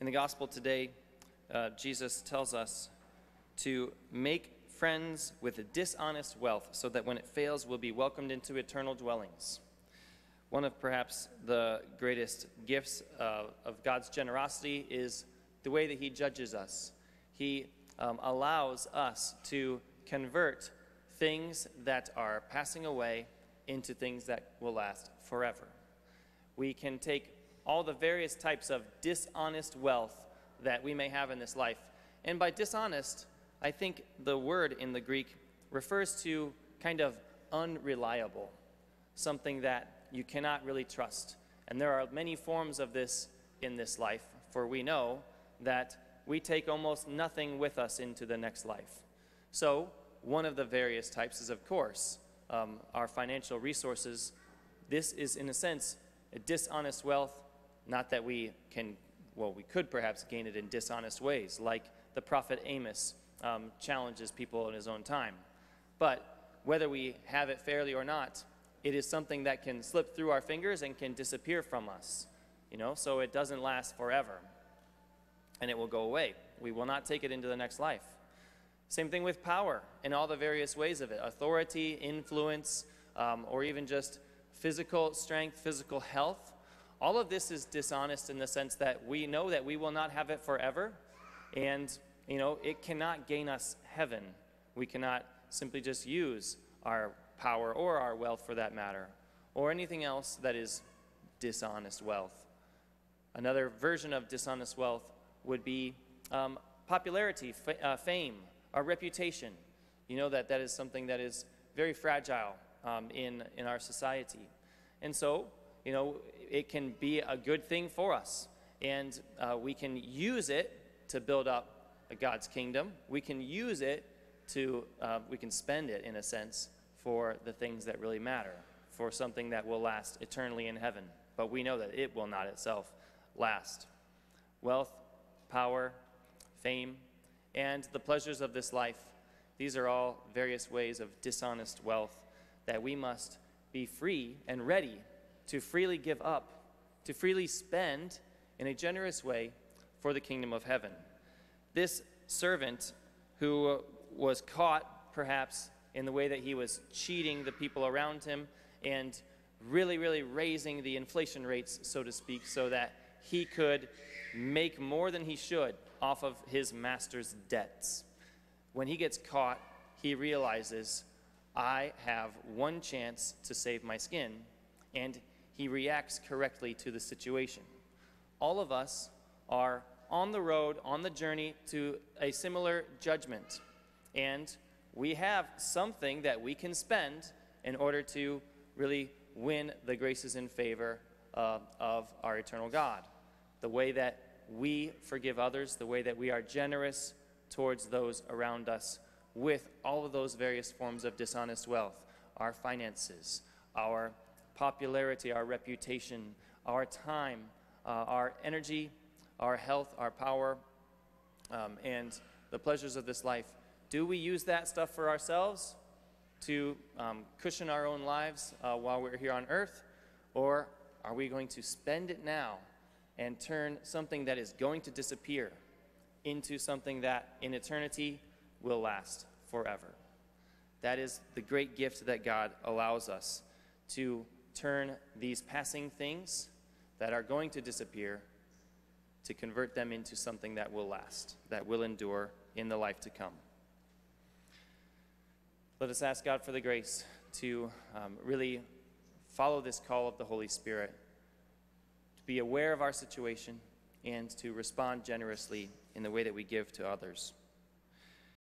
In the gospel today, Jesus tells us to make friends with dishonest wealth so that when it fails, we'll be welcomed into eternal dwellings. One of perhaps the greatest gifts of God's generosity is the way that he judges us. He allows us to convert things that are passing away into things that will last forever. We can take all the various types of dishonest wealth that we may have in this life. And by dishonest, I think the word in the Greek refers to kind of unreliable, something that you cannot really trust. And there are many forms of this in this life, for we know that we take almost nothing with us into the next life. So one of the various types is, of course, our financial resources. This is, in a sense, a dishonest wealth. Not that we could perhaps gain it in dishonest ways, like the prophet Amos challenges people in his own time. But whether we have it fairly or not, it is something that can slip through our fingers and can disappear from us, so it doesn't last forever. And it will go away. We will not take it into the next life. Same thing with power and all the various ways of it. Authority, influence, or even just physical strength, physical health. All of this is dishonest in the sense that we know that we will not have it forever, and it cannot gain us heaven. We cannot simply just use our power or our wealth, for that matter, or anything else that is dishonest wealth. Another version of dishonest wealth would be popularity, fame, our reputation. That is something that is very fragile in our society. And so, it can be a good thing for us. And we can use it to build up God's kingdom. We can use it we can spend it, in a sense, for the things that really matter, for something that will last eternally in heaven. But we know that it will not itself last. Wealth, power, fame, and the pleasures of this life, these are all various ways of dishonest wealth that we must be free and ready to freely give up, to freely spend in a generous way for the kingdom of heaven. This servant who was caught perhaps in the way that he was cheating the people around him and really, really raising the inflation rates, so to speak, so that he could make more than he should off of his master's debts. When he gets caught, he realizes, I have one chance to save my skin, and he reacts correctly to the situation. All of us are on the road, on the journey to a similar judgment, and we have something that we can spend in order to really win the graces and favor of our eternal God. The way that we forgive others, the way that we are generous towards those around us with all of those various forms of dishonest wealth, our finances, our popularity, our reputation, our time, our energy, our health, our power, and the pleasures of this life. Do we use that stuff for ourselves to cushion our own lives while we're here on earth? Or are we going to spend it now and turn something that is going to disappear into something that in eternity will last forever? That is the great gift that God allows us, to turn these passing things that are going to disappear, to convert them into something that will last, that will endure in the life to come. Let us ask God for the grace to really follow this call of the Holy Spirit, to be aware of our situation, and to respond generously in the way that we give to others.